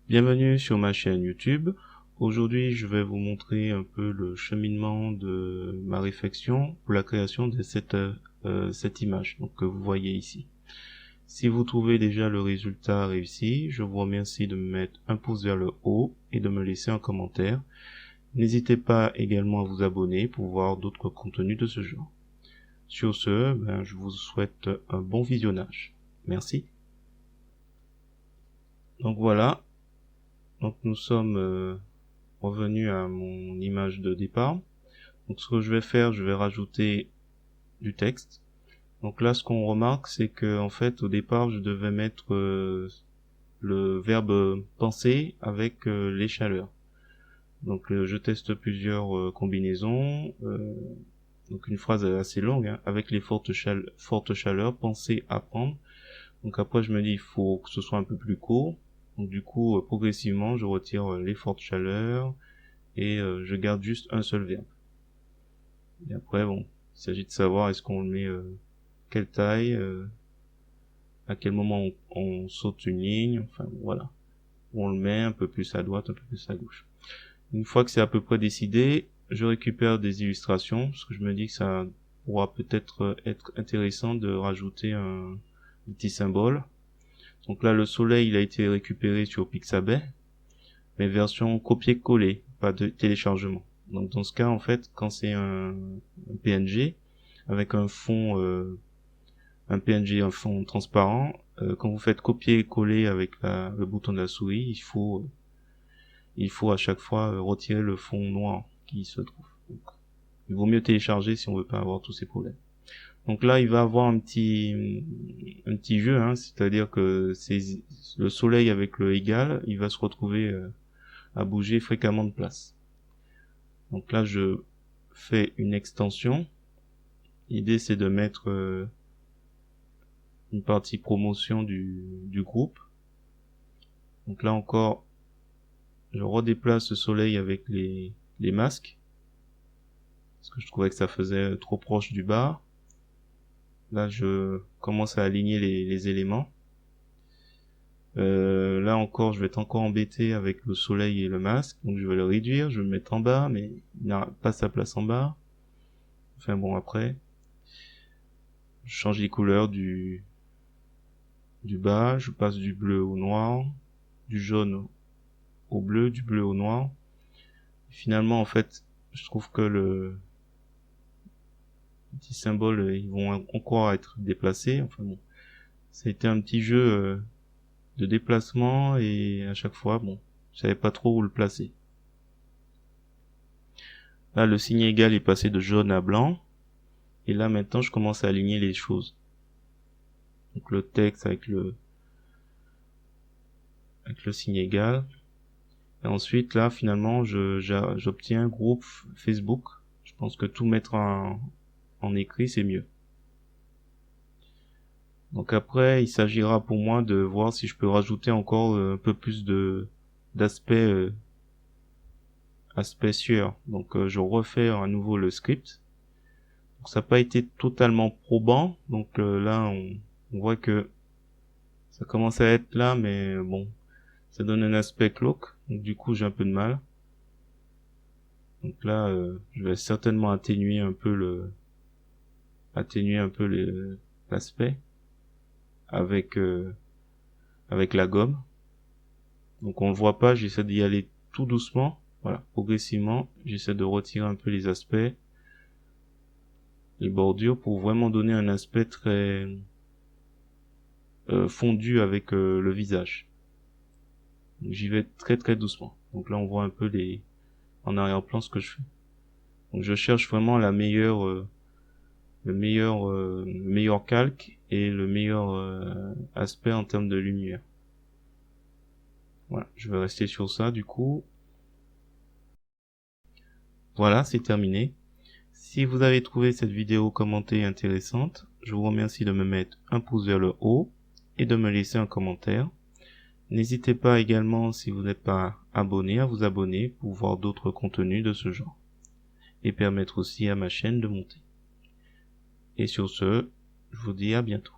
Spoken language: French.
Bienvenue sur ma chaîne YouTube. Aujourd'hui, je vais vous montrer un peu le cheminement de ma réflexion pour la création de cette image donc, que vous voyez ici. Si vous trouvez déjà le résultat réussi, je vous remercie de me mettre un pouce vers le haut et de me laisser un commentaire. N'hésitez pas également à vous abonner pour voir d'autres contenus de ce genre. Sur ce, je vous souhaite un bon visionnage. Merci. Donc voilà. Donc nous sommes revenus à mon image de départ. Donc ce que je vais faire, je vais rajouter du texte. Donc là, ce qu'on remarque, c'est que en fait, au départ, je devais mettre le verbe penser avec les chaleurs. Donc je teste plusieurs combinaisons. Donc une phrase assez longue, hein, avec les fortes chaleurs, penser, apprendre. Donc après, je me dis, il faut que ce soit un peu plus court. Donc du coup, progressivement, je retire les fortes chaleurs et je garde juste un seul verbe. Et après, bon, il s'agit de savoir est-ce qu'on le met quelle taille, à quel moment on saute une ligne, enfin voilà. On le met un peu plus à droite, un peu plus à gauche. Une fois que c'est à peu près décidé, je récupère des illustrations, parce que je me dis que ça pourra peut-être être intéressant de rajouter un petit symbole. Donc là, le soleil, il a été récupéré sur Pixabay, mais version copier-coller, pas de téléchargement. Donc dans ce cas, en fait, quand c'est un PNG, avec un fond, un PNG, un fond transparent, quand vous faites copier-coller avec le bouton de la souris, il faut à chaque fois retirer le fond noir qui se trouve. Donc, il vaut mieux télécharger si on veut pas avoir tous ces problèmes. Donc là, il va avoir un petit jeu, hein, c'est-à-dire que c'est le soleil avec le égal, il va se retrouver à bouger fréquemment de place. Donc là, je fais une extension. L'idée, c'est de mettre une partie promotion du groupe. Donc là encore, je redéplace le soleil avec les masques, parce que je trouvais que ça faisait trop proche du bas. Là, je commence à aligner les éléments. Là encore, je vais être encore embêté avec le soleil et le masque, donc je vais le réduire, je vais le mettre en bas, mais il n'a pas sa place en bas. Enfin bon, après, je change les couleurs du bas, je passe du bleu au noir, du jaune au bleu, du bleu au noir. Et finalement, en fait, je trouve que les petits symboles, ils vont encore être déplacés. Enfin bon, ça a été un petit jeu de déplacement et à chaque fois, bon, je savais pas trop où le placer. Là, le signe égal est passé de jaune à blanc. Et là, maintenant, je commence à aligner les choses. Donc le texte avec le signe égal. Et ensuite, là, finalement, j'obtiens un groupe Facebook. Je pense que tout mettre en écrit, c'est mieux. Donc après, il s'agira pour moi de voir si je peux rajouter encore un peu plus d'aspect sueur. Donc je refais à nouveau le script. Donc ça n'a pas été totalement probant. Donc là, on voit que ça commence à être là, mais bon, ça donne un aspect glauque. Donc du coup, j'ai un peu de mal. Donc là, je vais certainement atténuer un peu l'aspect avec la gomme. Donc on le voit pas, j'essaie d'y aller tout doucement. Voilà, progressivement, j'essaie de retirer un peu les aspects, les bordures, pour vraiment donner un aspect très fondu avec le visage. J'y vais très très doucement. Donc là, on voit un peu en arrière-plan ce que je fais. Donc je cherche vraiment le meilleur calque et le meilleur aspect en termes de lumière. Voilà, je vais rester sur ça du coup. Voilà, c'est terminé. Si vous avez trouvé cette vidéo commentée intéressante, je vous remercie de me mettre un pouce vers le haut et de me laisser un commentaire. N'hésitez pas également, si vous n'êtes pas abonné, à vous abonner pour voir d'autres contenus de ce genre et permettre aussi à ma chaîne de monter. Et sur ce, je vous dis à bientôt.